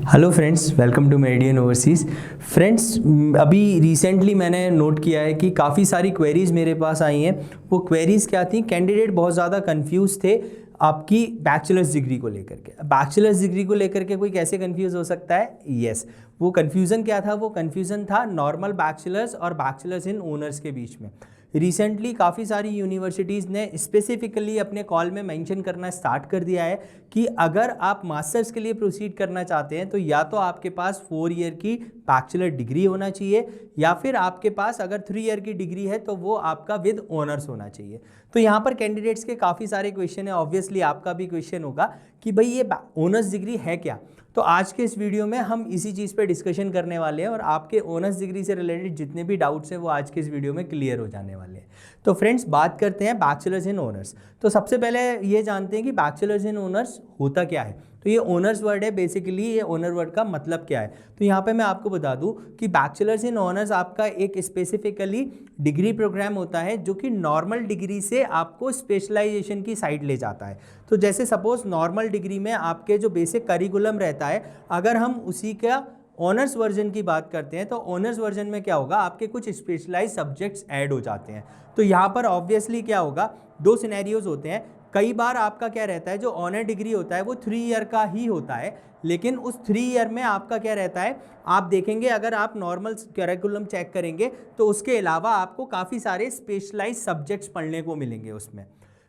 Hello friends, welcome to Meridian Overseas. Friends, अभी recently मैंने note किया है कि काफ़ी सारी क्वेरीज़ मेरे पास आई हैं। वो क्वेरीज़ क्या थी, कैंडिडेट बहुत ज़्यादा कंफ्यूज थे आपकी बैचलर्स डिग्री को लेकर के। बैचलर्स डिग्री को लेकर के कोई कैसे कंफ्यूज हो सकता है? यस, वो कन्फ्यूज़न क्या था? वो कन्फ्यूज़न था नॉर्मल बैचलर्स और बैचलर्स इन ऑनर्स के बीच में। रिसेंटली काफ़ी सारी यूनिवर्सिटीज़ ने स्पेसिफिकली अपने कॉल में मेंशन करना स्टार्ट कर दिया है कि अगर आप मास्टर्स के लिए प्रोसीड करना चाहते हैं तो या तो आपके पास 4 ईयर की बैचलर डिग्री होना चाहिए, या फिर आपके पास अगर 3 ईयर की डिग्री है तो वो आपका विद ऑनर्स होना चाहिए। तो यहाँ पर कैंडिडेट्स के काफ़ी सारे क्वेश्चन है। ऑब्वियसली आपका भी क्वेश्चन होगा कि भाई ये ऑनर्स डिग्री है क्या। तो आज के इस वीडियो में हम इसी चीज़ पे डिस्कशन करने वाले हैं और आपके ऑनर्स डिग्री से रिलेटेड जितने भी डाउट्स हैं वो आज के इस वीडियो में क्लियर हो जाने वाले हैं। तो फ्रेंड्स, बात करते हैं बैचलर्स इन ऑनर्स। तो सबसे पहले ये जानते हैं कि बैचलर्स इन ऑनर्स होता क्या है। तो ये ऑनर्स वर्ड है, बेसिकली ये ऑनर वर्ड का मतलब क्या है। तो यहाँ पे मैं आपको बता दूँ कि बैचलर्स इन ऑनर्स आपका एक स्पेसिफिकली डिग्री प्रोग्राम होता है जो कि नॉर्मल डिग्री से आपको स्पेशलाइजेशन की साइड ले जाता है। तो जैसे सपोज नॉर्मल डिग्री में आपके जो बेसिक करिकुलम रहता है, अगर हम उसी का ऑनर्स वर्जन की बात करते हैं तो ऑनर्स वर्जन में क्या होगा, आपके कुछ स्पेशलाइज सब्जेक्ट्स ऐड हो जाते हैं। तो यहाँ पर ऑब्वियसली क्या होगा, दो सिनेरियोज होते हैं। कई बार आपका क्या रहता है, जो ऑनर डिग्री होता है वो 3 ईयर का ही होता है, लेकिन उस 3 ईयर में आपका क्या रहता है, आप देखेंगे अगर आप नॉर्मल करिकुलम चेक करेंगे तो उसके अलावा आपको काफ़ी सारे स्पेशलाइज सब्जेक्ट्स पढ़ने को मिलेंगे उसमें।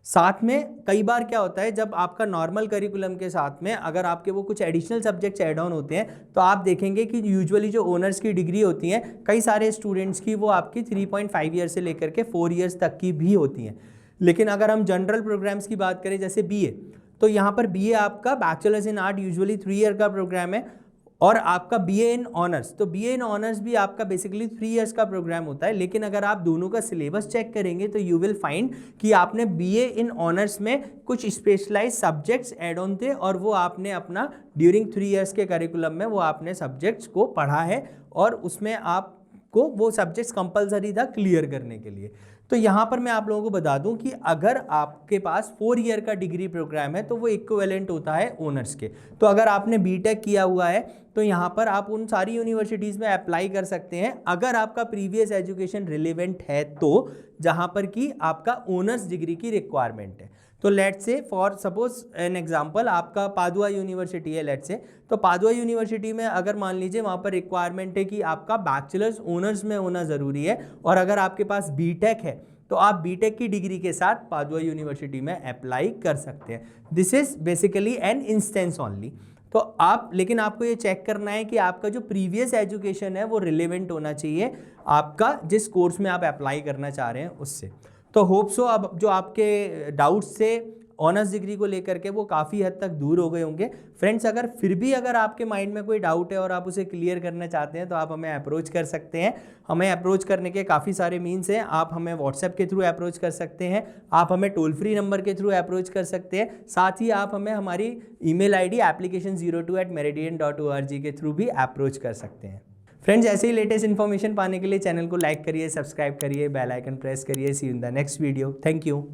साथ में कई बार क्या होता है, जब आपका नॉर्मल करिकुलम के साथ में अगर आपके वो कुछ एडिशनल सब्जेक्ट्स ऐड ऑन होते हैं तो आप देखेंगे कि यूजुअली जो ऑनर्स की डिग्री होती हैं कई सारे स्टूडेंट्स की वो आपकी 3.5 ईयर से लेकर के 4 ईयर्स तक की भी होती हैं। लेकिन अगर हम जनरल प्रोग्राम्स की बात करें जैसे बीए, तो यहाँ पर बीए आपका bachelors in art usually 3 year का प्रोग्राम है, और आपका बीए इन ऑनर्स, तो बीए इन ऑनर्स भी आपका बेसिकली 3 इयर्स का प्रोग्राम होता है। लेकिन अगर आप दोनों का सिलेबस चेक करेंगे तो यू विल फाइंड कि आपने बीए इन ऑनर्स में कुछ स्पेशलाइज सब्जेक्ट्स ऐड ऑन थे और वो आपने अपना ड्यूरिंग 3 इयर्स के करिकुलम में वो आपने सब्जेक्ट्स को पढ़ा है, और उसमें आपको वो सब्जेक्ट्स कंपलसरी था क्लियर करने के लिए। तो यहाँ पर मैं आप लोगों को बता दूं कि अगर आपके पास 4 ईयर का डिग्री प्रोग्राम है तो वो इक्विवेलेंट होता है ऑनर्स के। तो अगर आपने बीटेक किया हुआ है तो यहाँ पर आप उन सारी यूनिवर्सिटीज़ में अप्लाई कर सकते हैं अगर आपका प्रीवियस एजुकेशन रिलेवेंट है, तो जहाँ पर कि आपका ऑनर्स डिग्री की रिक्वायरमेंट है। तो let's say for suppose an example, आपका पादुआ यूनिवर्सिटी है लेट्स से, तो पादुआ यूनिवर्सिटी में अगर मान लीजिए वहाँ पर रिक्वायरमेंट है कि आपका बैचलर्स ऑनर्स में होना ज़रूरी है, और अगर आपके पास बीटेक है तो आप बीटेक की डिग्री के साथ पादुआ यूनिवर्सिटी में अप्लाई कर सकते हैं। This is basically an instance only. तो आप, लेकिन आपको ये चेक करना है कि आपका जो प्रीवियस एजुकेशन है वो रिलेवेंट होना चाहिए आपका जिस कोर्स में आप अप्लाई करना चाह रहे हैं उससे। तो होप सो अब जो आपके डाउट्स थे ऑनर्स डिग्री को लेकर के वो काफ़ी हद तक दूर हो गए होंगे। फ्रेंड्स, अगर फिर भी अगर आपके माइंड में कोई डाउट है और आप उसे क्लियर करना चाहते हैं तो आप हमें अप्रोच कर सकते हैं। हमें अप्रोच करने के काफ़ी सारे मीन्स हैं। आप हमें व्हाट्सएप के थ्रू अप्रोच कर सकते हैं, आप हमें टोल फ्री नंबर के थ्रू अप्रोच कर सकते हैं, साथ ही आप हमें हमारी ईमेल आईडी application02@meridian.org के थ्रू भी अप्रोच कर सकते हैं। फ्रेंड्स, ऐसे ही लेटेस्ट इन्फॉर्मेशन पाने के लिए चैनल को लाइक करिए, सब्सक्राइब करिए, बेल आइकन प्रेस करिए। See you in the next video. Thank you.